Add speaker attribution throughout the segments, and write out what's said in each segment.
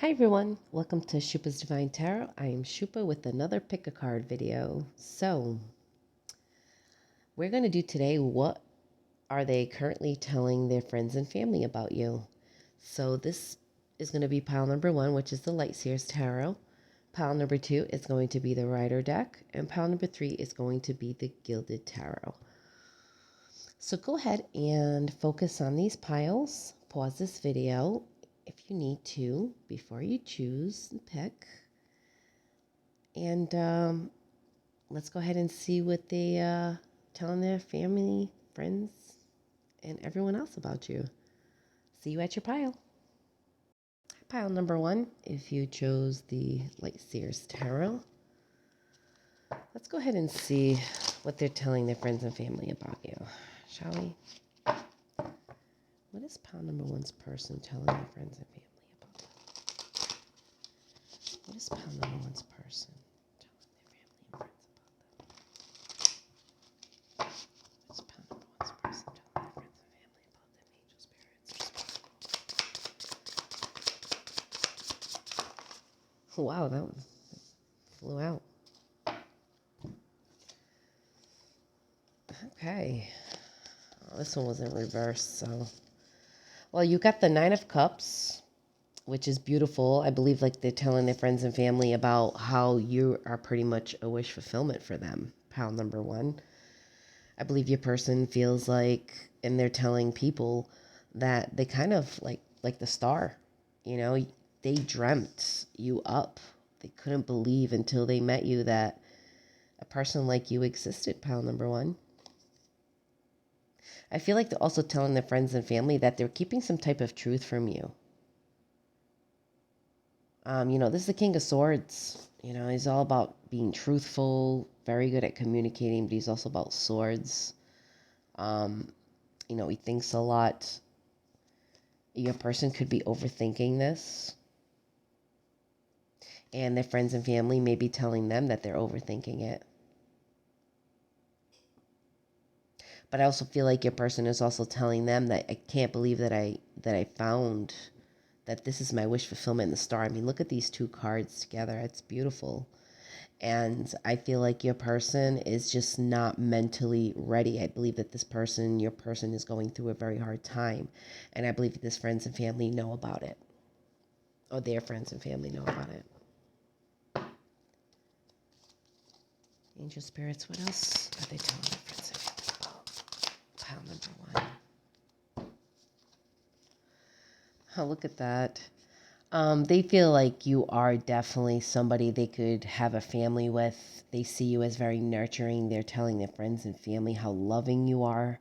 Speaker 1: Hi everyone, welcome to Shupa's Divine Tarot. I am Shupa with another pick a card video. So, we're going to do today, what are they currently telling their friends and family about you? So this is going to be pile number 1, which is the Light Seers Tarot. Pile number 2 is going to be the Rider deck, and pile number 3 is going to be the Gilded Tarot. So go ahead and focus on these piles. Pause this video if you need to before you choose and pick. And let's go ahead and see what they telling their family, friends, and everyone else about you. See you at your pile. Pile number 1, if you chose the Light Seers Tarot. Let's go ahead and see what they're telling their friends and family about you, shall we? What is pile number 1's person telling their friends and family about them? What is pile number 1's person telling their family and friends about them? What's pile number 1's person telling their friends and family about them? Angel spirits. Wow, that one flew out. Okay. Oh, this one was in reverse, so. Well, you got the 9 of Cups, which is beautiful. I believe like they're telling their friends and family about how you are pretty much a wish fulfillment for them. Pile number 1. I believe your person feels like, and they're telling people that they kind of like the star, you know, they dreamt you up. They couldn't believe until they met you that a person like you existed, pile number 1. I feel like they're also telling their friends and family that they're keeping some type of truth from you. This is the King of Swords. He's all about being truthful, very good at communicating, but he's also about swords. He thinks a lot. Your person could be overthinking this, and their friends and family may be telling them that they're overthinking it. But I also feel like your person is also telling them that I can't believe that I found that this is my wish fulfillment in the star. I mean, look at these 2 cards together. It's beautiful. And I feel like your person is just not mentally ready. I believe that your person is going through a very hard time. And I believe that his friends and family know about it. Or their friends and family know about it. Angel spirits, what else are they telling their friends and family about? Pile number 1. Oh, look at that. They feel like you are definitely somebody they could have a family with. They see you as very nurturing. They're telling their friends and family how loving you are.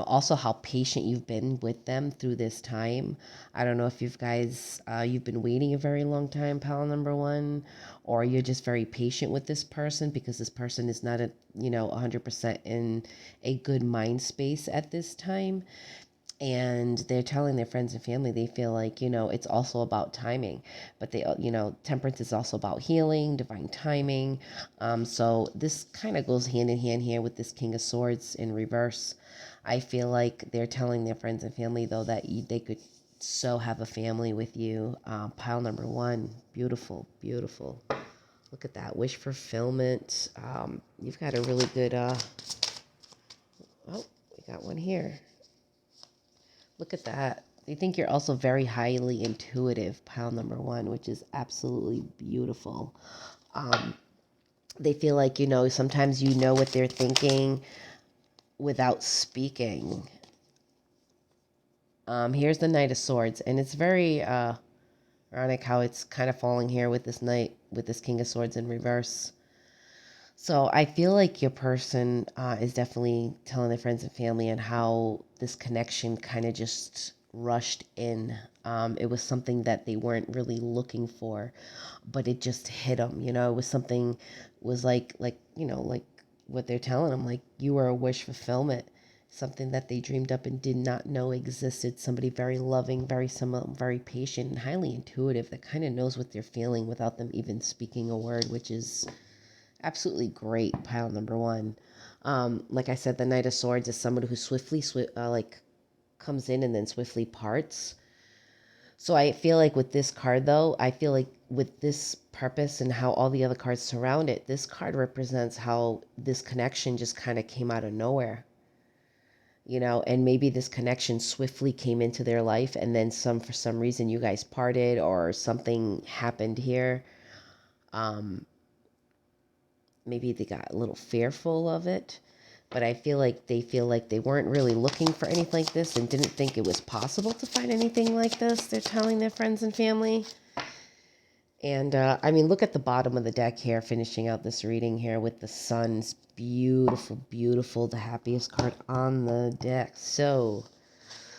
Speaker 1: Also how patient you've been with them through this time. I don't know if you've been waiting a very long time, pal number 1, or you're just very patient with this person because this person is not 100% in a good mind space at this time. And they're telling their friends and family they feel like it's also about timing, but temperance is also about healing, divine timing. So this kind of goes hand in hand here with this King of Swords in reverse. I feel like they're telling their friends and family though that they could so have a family with you. Pile number 1, beautiful, beautiful. Look at that wish fulfillment. You've got a really good we got one here. Look at that. They think you're also very highly intuitive, pile number 1, which is absolutely beautiful. They feel like, sometimes you know what they're thinking without speaking. Here's the Knight of Swords, and it's very ironic how it's kind of falling here with this Knight, with this King of Swords in reverse. So I feel like your person is definitely telling their friends and family and how this connection kind of just rushed in. It was something that they weren't really looking for, but it just hit them. It was something, was like what they're telling them, like you were a wish fulfillment, something that they dreamed up and did not know existed. Somebody very loving, very patient, and highly intuitive that kind of knows what they're feeling without them even speaking a word, which is absolutely great, pile number 1. Like I said, the Knight of Swords is somebody who swiftly comes in and then swiftly parts. So I feel like with this card, though, I feel like with this purpose and how all the other cards surround it, this card represents how this connection just kind of came out of nowhere, and maybe this connection swiftly came into their life, and then for some reason you guys parted or something happened here. Um, Maybe they got a little fearful of it, but I feel like they weren't really looking for anything like this and didn't think it was possible to find anything like this. They're telling their friends and family. And I mean, look at the bottom of the deck here, finishing out this reading here with the Sun's beautiful, beautiful, the happiest card on the deck. So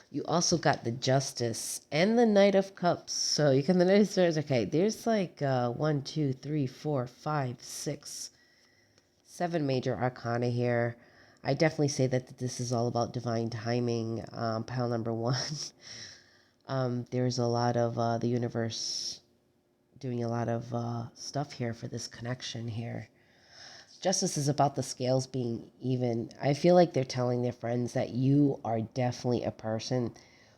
Speaker 1: you also got the Justice and the Knight of Cups. So you can the Knight of Swords. Okay, there's like 1, 2, 3, 4, 5, 6, 7 major arcana here. I definitely say that this is all about divine timing. Pile number 1. There's a lot of the universe doing a lot of stuff here for this connection here. Justice is about the scales being even. I feel like they're telling their friends that you are definitely a person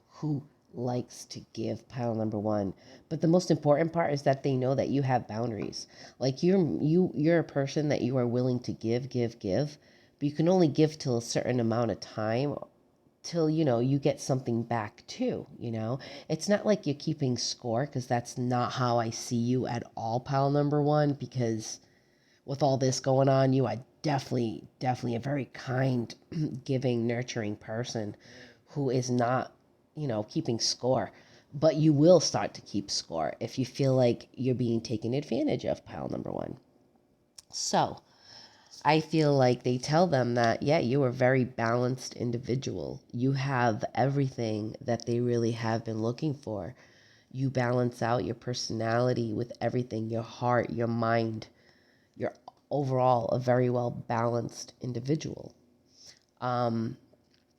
Speaker 1: who likes to give, pile number 1. But the most important part is that they know that you have boundaries. Like you're a person that you are willing to give, but you can only give till a certain amount of time till you get something back too. It's not like you're keeping score, because that's not how I see you at all, pile number 1, because with all this going on, you are definitely a very kind, giving, nurturing person who is not, keeping score. But you will start to keep score if you feel like you're being taken advantage of, pile number 1. So I feel like they tell them that, yeah, you are a very balanced individual. You have everything that they really have been looking for. You balance out your personality with everything, your heart, your mind. You're overall a very well balanced individual,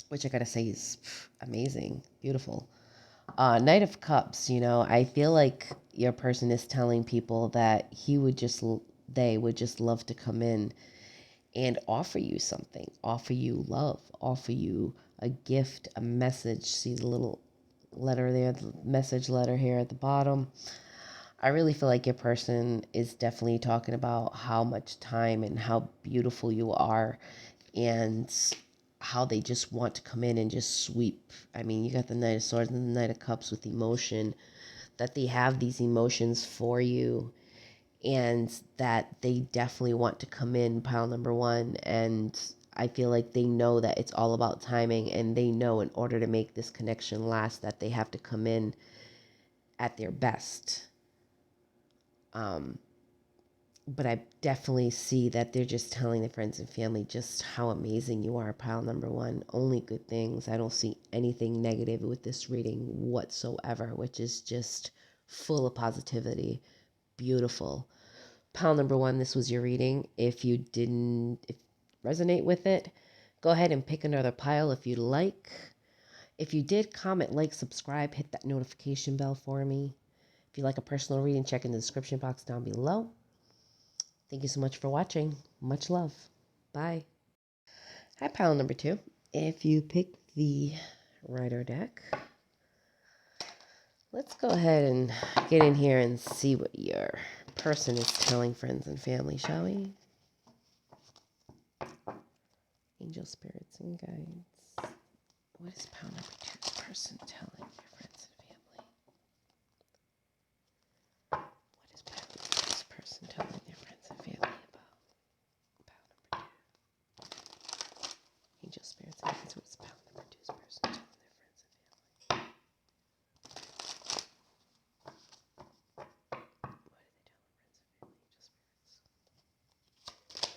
Speaker 1: which I gotta say is amazing, beautiful. Knight of Cups, I feel like your person is telling people that they would just love to come in and offer you something, offer you love, offer you a gift, a message. See the little letter there, the message letter here at the bottom. I really feel like your person is definitely talking about how much time and how beautiful you are, and how they just want to come in and just sweep. I mean, you got the Knight of Swords and the Knight of Cups with emotion, that they have these emotions for you, and that they definitely want to come in, pile number 1. And I feel like they know that it's all about timing, and they know in order to make this connection last that they have to come in at their best. But I definitely see that they're just telling their friends and family just how amazing you are, pile number 1. Only good things. I don't see anything negative with this reading whatsoever, which is just full of positivity. Beautiful. Pile number 1, this was your reading. If you didn't resonate with it, go ahead and pick another pile if you'd like. If you did, comment, like, subscribe, hit that notification bell for me. If you like a personal reading, check in the description box down below. Thank you so much for watching. Much love. Bye. Hi, pile number 2. If you pick the Rider deck, let's go ahead and get in here and see what your person is telling friends and family, shall we? Angel, spirits, and guides. What is pile number 2's person telling your friends and family? What is pile number 2's person telling their friends and family about pile number 2? Angel, spirits, and guides. What is pile number 2's person telling their friends and family? What are they telling friends and family? Angel, spirits.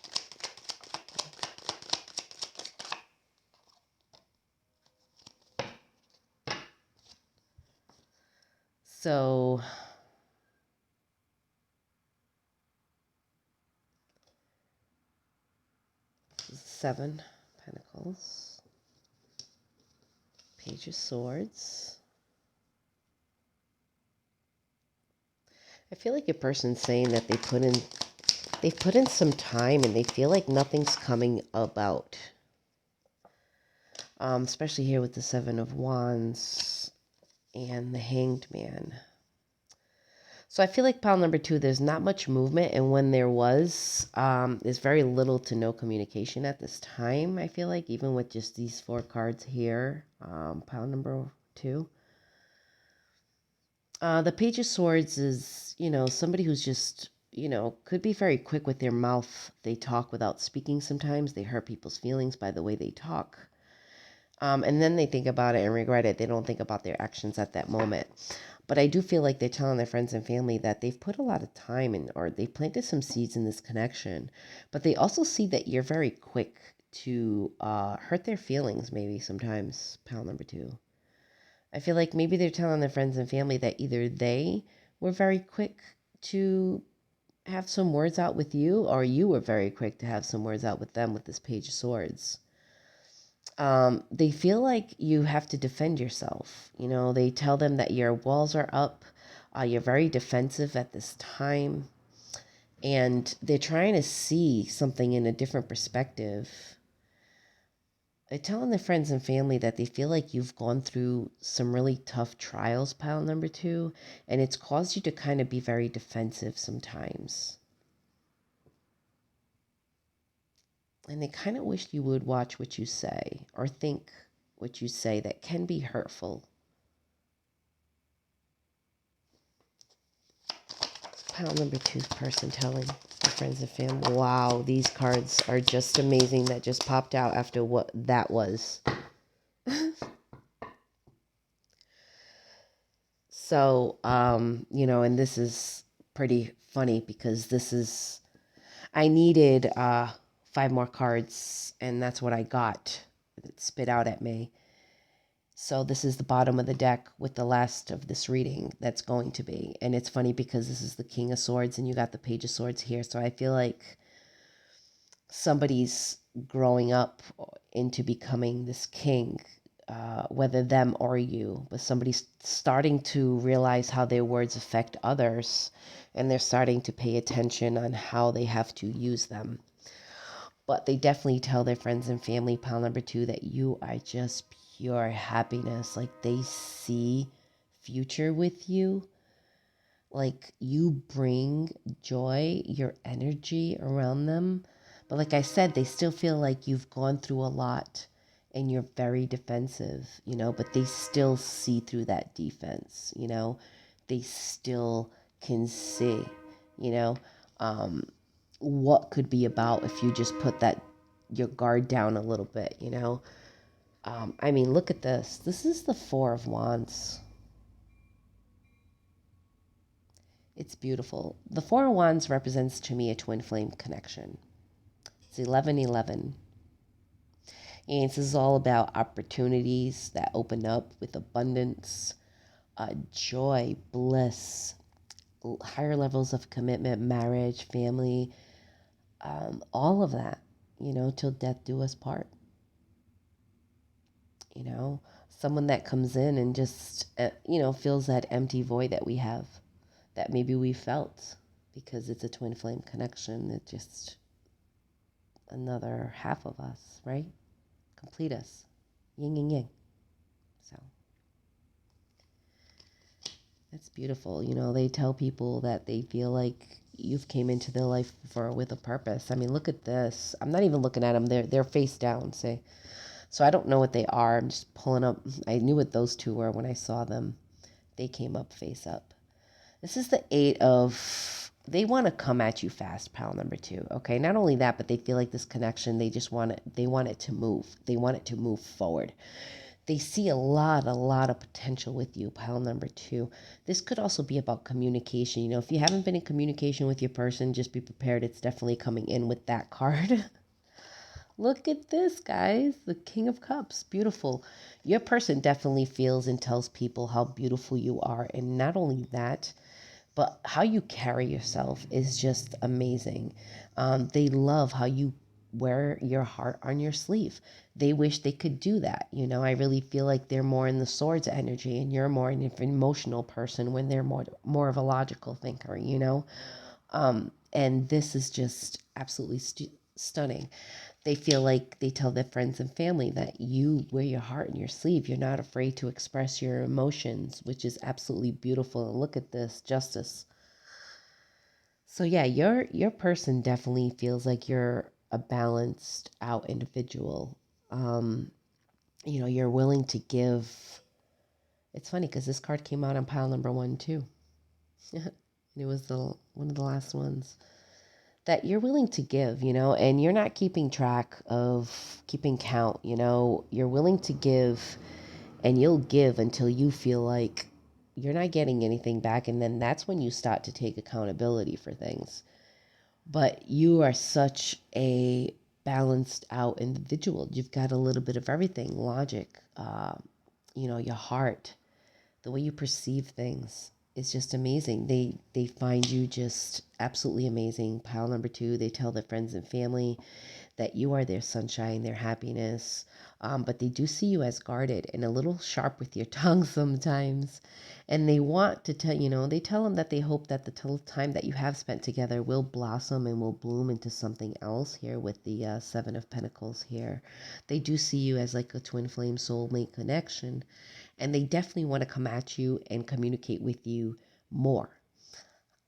Speaker 1: So 7 Pentacles, Page of Swords. I feel like your person's saying that they've put in some time and they feel like nothing's coming about. Especially here with the 7 of Wands and the Hanged Man. So I feel like pile number 2, there's not much movement, and when there was, there's very little to no communication at this time. I feel like even with just these 4 cards here, pile number 2. The Page of Swords is, somebody who's just, could be very quick with their mouth. They talk without speaking sometimes. They hurt people's feelings by the way they talk. And then they think about it and regret it. They don't think about their actions at that moment. But I do feel like they're telling their friends and family that they've put a lot of time in, or they planted some seeds in this connection. But they also see that you're very quick to hurt their feelings, maybe sometimes, pile number 2. I feel like maybe they're telling their friends and family that either they were very quick to have some words out with you, or you were very quick to have some words out with them with this Page of Swords. They feel like you have to defend yourself. They tell them that your walls are up. You're very defensive at this time. And they're trying to see something in a different perspective. They're telling their friends and family that they feel like you've gone through some really tough trials, pile number 2, and it's caused you to kind of be very defensive sometimes. And they kind of wish you would watch what you say or think what you say that can be hurtful. Pile number 2's person telling their friends and family. Wow, these cards are just amazing that just popped out after what that was. So, and this is pretty funny because I needed 5 more cards, and that's what I got. It spit out at me. So this is the bottom of the deck with the last of this reading that's going to be. And it's funny because this is the King of Swords, and you got the Page of Swords here. So I feel like somebody's growing up into becoming this king, whether them or you, but somebody's starting to realize how their words affect others, and they're starting to pay attention on how they have to use them. But they definitely tell their friends and family, pile number 2, that you are just pure happiness. Like they see future with you. Like you bring joy, your energy around them. But like I said, they still feel like you've gone through a lot and you're very defensive, but they still see through that defense, they still can see, what could be about if you just put your guard down a little bit, look at this. This is the 4 of Wands. It's beautiful. The 4 of Wands represents to me a twin flame connection. It's 1111. And this is all about opportunities that open up with abundance, joy, bliss, higher levels of commitment, marriage, family, all of that, till death do us part. Someone that comes in and just, fills that empty void that we have, that maybe we felt, because it's a twin flame connection. It's just another half of us, right? Complete us. Yin and yang. So that's beautiful. They tell people that they feel like you've came into their life with a purpose. Look at this. I'm not even looking at them. They're face down, say. So I don't know what they are. I'm just pulling up. I knew what those 2 were when I saw them. They came up face up. This is the 8 of, they want to come at you fast, pile number 2. Okay. Not only that, but they feel like this connection, they want it to move. They want it to move forward. They see a lot of potential with you, pile number 2. This could also be about communication. If you haven't been in communication with your person, just be prepared. It's definitely coming in with that card. Look at this, guys. The King of Cups. Beautiful. Your person definitely feels and tells people how beautiful you are. And not only that, but how you carry yourself is just amazing. They love how you wear your heart on your sleeve. They wish they could do that. I really feel like they're more in the swords energy, and you're more an emotional person when they're more of a logical thinker, And this is just absolutely stunning. They feel like they tell their friends and family that you wear your heart in your sleeve. You're not afraid to express your emotions, which is absolutely beautiful. And look at this justice. So yeah, your person definitely feels like you're a balanced out individual. Um, you're willing to give. It's funny because this card came out on pile number one too. It was the one of the last ones that you're willing to give, and you're not keeping track of keeping count, you're willing to give, and you'll give until you feel like you're not getting anything back, and then that's when you start to take accountability for things. But you are such a balanced out individual. You've got a little bit of everything: logic, your heart, the way you perceive things is just amazing. They find you just absolutely amazing. Pile number two, they tell their friends and family that you are their sunshine, their happiness. But they do see you as guarded and a little sharp with your tongue sometimes. And they want to tell, they tell them that they hope that the time that you have spent together will blossom and will bloom into something else here with the Seven of Pentacles here. They do see you as like a twin flame soulmate connection. And they definitely want to come at you and communicate with you more.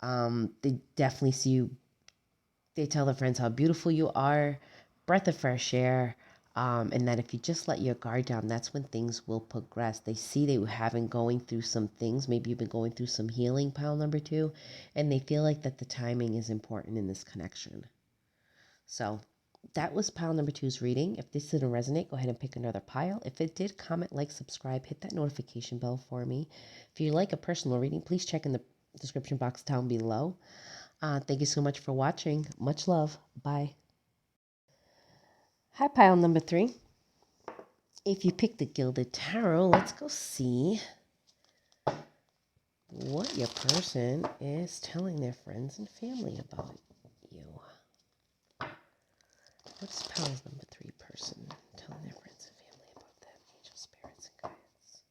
Speaker 1: They definitely see you. They tell their friends how beautiful you are, breath of fresh air, and that if you just let your guard down, that's when things will progress. They see that you haven't going through some things. Maybe you've been going through some healing, pile number two, and they feel like that the timing is important in this connection. So that was pile number two's reading. If this didn't resonate, go ahead and pick another pile. If it did, comment, like, subscribe, hit that notification bell for me. If you like a personal reading, please check in the description box down below. Thank you so much for watching. Much love. Bye. Hi, pile number three. If you picked the Gilded Tarot, let's go see what your person is telling their friends and family about you. What's pile number three person telling their friends and family about them? Angel spirits and guides.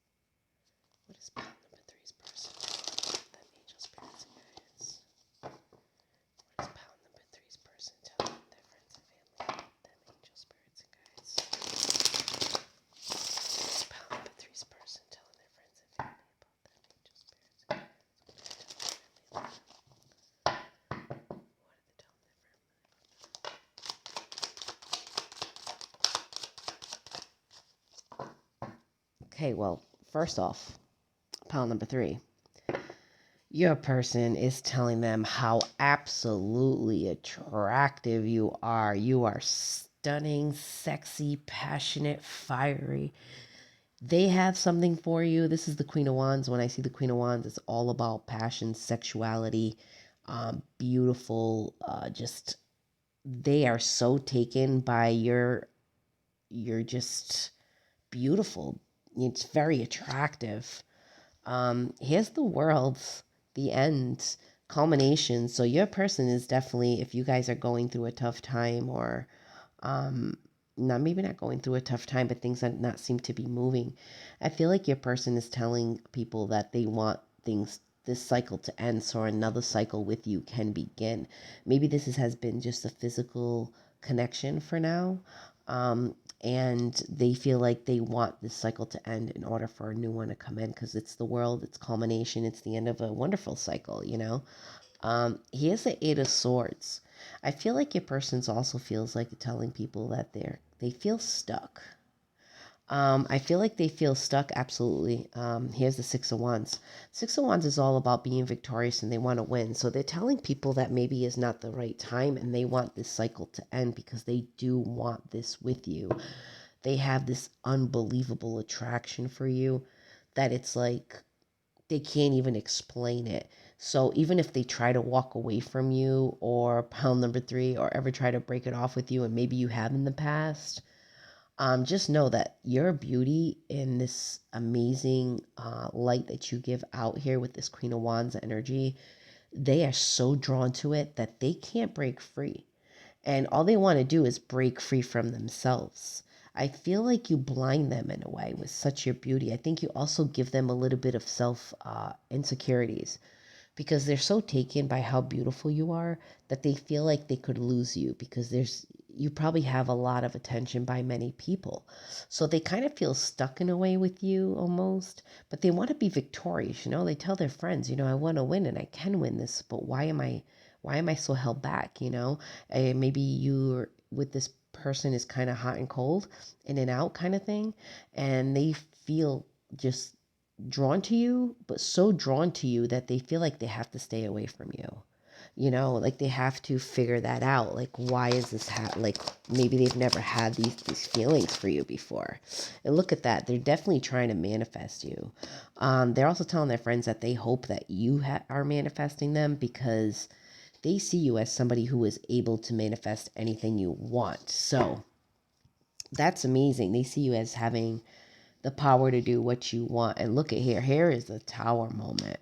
Speaker 1: What is pile number three's person telling them? Angel spirits and guides. What is pile number three's person telling their friends and family about them? Angel spirits and guides. What is pile number three's person telling their friends and family about them? Angel spirits and guides. What are they telling their family about them? Okay, well, first off, pile number three. Your person is telling them how absolutely attractive you are. You are stunning, sexy, passionate, fiery. They have something for you. This is the Queen of Wands. When I see the Queen of Wands, it's all about passion, sexuality, beautiful. Just they are so taken by you're just beautiful. It's very attractive. Here's the world's the end culmination. So your person is definitely, if you guys are going through a tough time, or not maybe not going through a tough time, but things that not seem to be moving, I feel like your person is telling people that they want things this cycle to end so another cycle with you can begin. Maybe has been just a physical connection for now. And they feel like they want this cycle to end in order for a new one to come in, because it's the world, it's culmination, it's the end of a wonderful cycle. Here's the Eight of Swords. I feel like your person's also feels like telling people that they feel stuck. I feel like they feel stuck, absolutely. Here's the Six of Wands. Six of Wands is all about being victorious and they want to win. So they're telling people that maybe is not the right time and they want this cycle to end because they do want this with you. They have this unbelievable attraction for you that it's like they can't even explain it. So even if they try to walk away from you, or pile number three, or ever try to break it off with you, and maybe you have in the past, just know that your beauty in this amazing light that you give out here with this Queen of Wands energy, they are so drawn to it that they can't break free. And all they want to do is break free from themselves. I feel like you blind them in a way with such your beauty. I think you also give them a little bit of self insecurities, because they're so taken by how beautiful you are that they feel like they could lose you because you probably have a lot of attention by many people. So they kind of feel stuck in a way with you almost, but they want to be victorious, They tell their friends, I want to win and I can win this, but why am I so held back, maybe you with this person is kind of hot and cold, in and out kind of thing, and they feel just drawn to you, but so drawn to you that they feel like they have to stay away from you. Like they have to figure that out. Like, why is this like maybe they've never had these feelings for you before. And look at that. They're definitely trying to manifest you. They're also telling their friends that they hope that you are manifesting them because they see you as somebody who is able to manifest anything you want. So that's amazing. They see you as having the power to do what you want. And look at here. Here is the tower moment.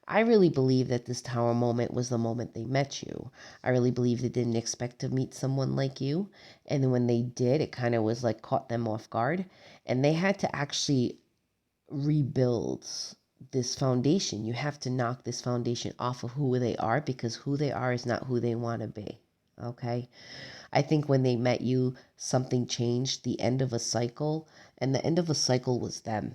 Speaker 1: I really believe that this tower moment was the moment they met you. I really believe they didn't expect to meet someone like you. And then when they did, it kind of was like caught them off guard. And they had to actually rebuild this foundation. You have to knock this foundation off of who they are because who they are is not who they want to be. Okay? I think when they met you, something changed, the end of a cycle, and the end of a cycle was them.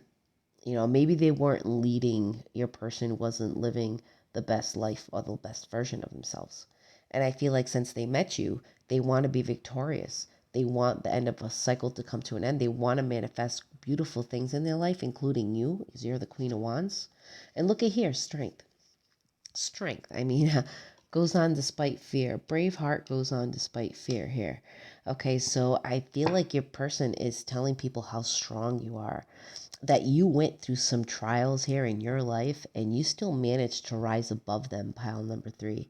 Speaker 1: Maybe they weren't leading, your person wasn't living the best life or the best version of themselves. And I feel like since they met you, they want to be victorious. They want the end of a cycle to come to an end. They want to manifest beautiful things in their life, including you, because you're the Queen of Wands. And look at here, strength. Strength. I mean, goes on despite fear. Brave heart goes on despite fear here. Okay, so I feel like your person is telling people how strong you are, that you went through some trials here in your life and you still managed to rise above them, pile number 3.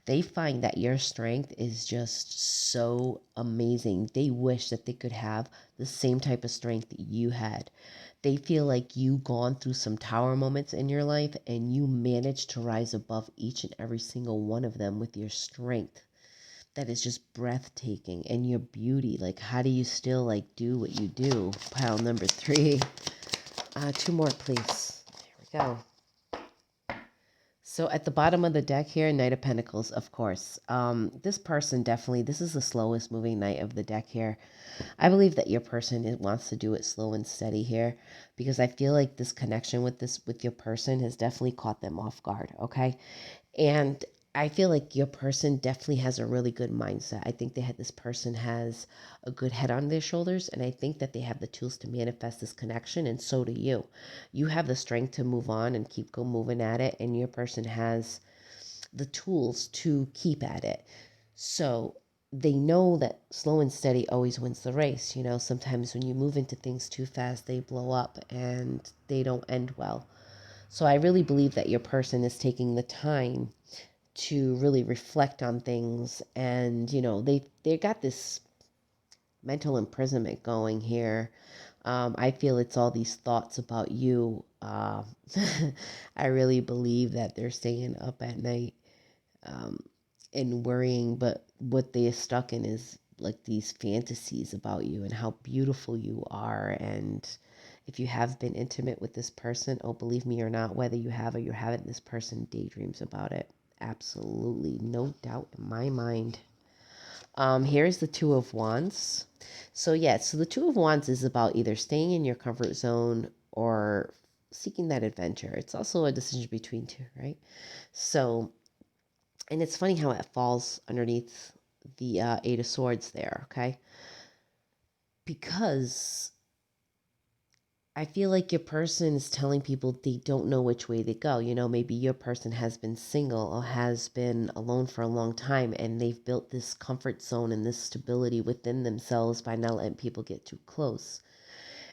Speaker 1: They find that your strength is just so amazing. They wish that they could have the same type of strength that you had. They feel like you gone through some tower moments in your life and you managed to rise above each and every single one of them with your strength. That is just breathtaking. And your beauty, like how do you still like do what you do? Pile number 3. 2 more, please. There we go. So at the bottom of the deck here, Knight of Pentacles, of course. This person definitely, this is the slowest moving knight of the deck here. I believe that your person wants to do it slow and steady here because I feel like this connection with your person has definitely caught them off guard, okay? And I feel like your person definitely has a really good mindset. I think this person has a good head on their shoulders, and I think that they have the tools to manifest this connection, and so do you. You have the strength to move on and keep moving at it, and your person has the tools to keep at it. So they know that slow and steady always wins the race. Sometimes when you move into things too fast, they blow up and they don't end well. So I really believe that your person is taking the time to really reflect on things, and they got this mental imprisonment going here. I feel it's all these thoughts about you. I really believe that they're staying up at night um, and worrying, but what they are stuck in is like these fantasies about you and how beautiful you are. And if you have been intimate with this person, oh, believe me or not, whether you have or you haven't, this person daydreams about it. Absolutely, no doubt in my mind. Here's the Two of Wands. So the Two of Wands is about either staying in your comfort zone or seeking that adventure. It's also a decision between two, right? So, and it's funny how it falls underneath the Eight of Swords there, okay? Because I feel like your person is telling people they don't know which way to go. Maybe your person has been single or has been alone for a long time and they've built this comfort zone and this stability within themselves by not letting people get too close.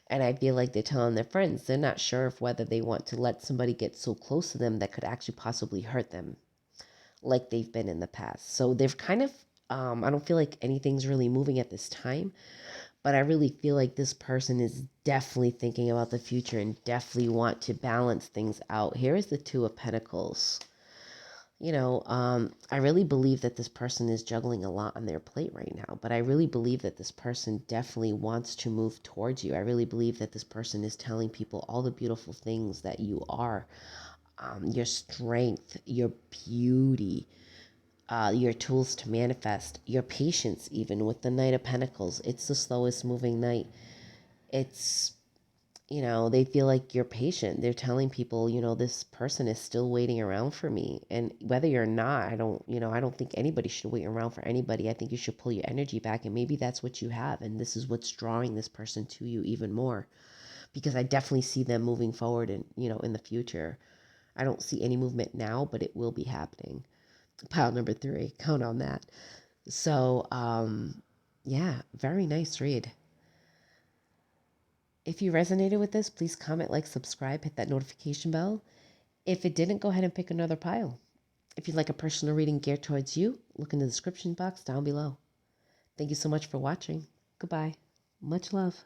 Speaker 1: And I feel like they're telling their friends they're not sure if whether they want to let somebody get so close to them that could actually possibly hurt them like they've been in the past. So they've kind of, I don't feel like anything's really moving at this time. But I really feel like this person is definitely thinking about the future and definitely want to balance things out. Here is the Two of Pentacles. I really believe that this person is juggling a lot on their plate right now. But I really believe that this person definitely wants to move towards you. I really believe that this person is telling people all the beautiful things that you are. your strength, your beauty, your tools to manifest, your patience, even with the Knight of Pentacles. It's the slowest moving knight. It's, they feel like you're patient. They're telling people, this person is still waiting around for me. And whether you're not, I don't think anybody should wait around for anybody. I think you should pull your energy back, and maybe that's what you have. And this is what's drawing this person to you even more, because I definitely see them moving forward and, in the future. I don't see any movement now, but it will be happening. Pile number 3, count on that. So, yeah, very nice read. If you resonated with this, please comment, like, subscribe, hit that notification bell. If it didn't, go ahead and pick another pile. If you'd like a personal reading geared towards you, look in the description box down below. Thank you so much for watching. Goodbye. Much love.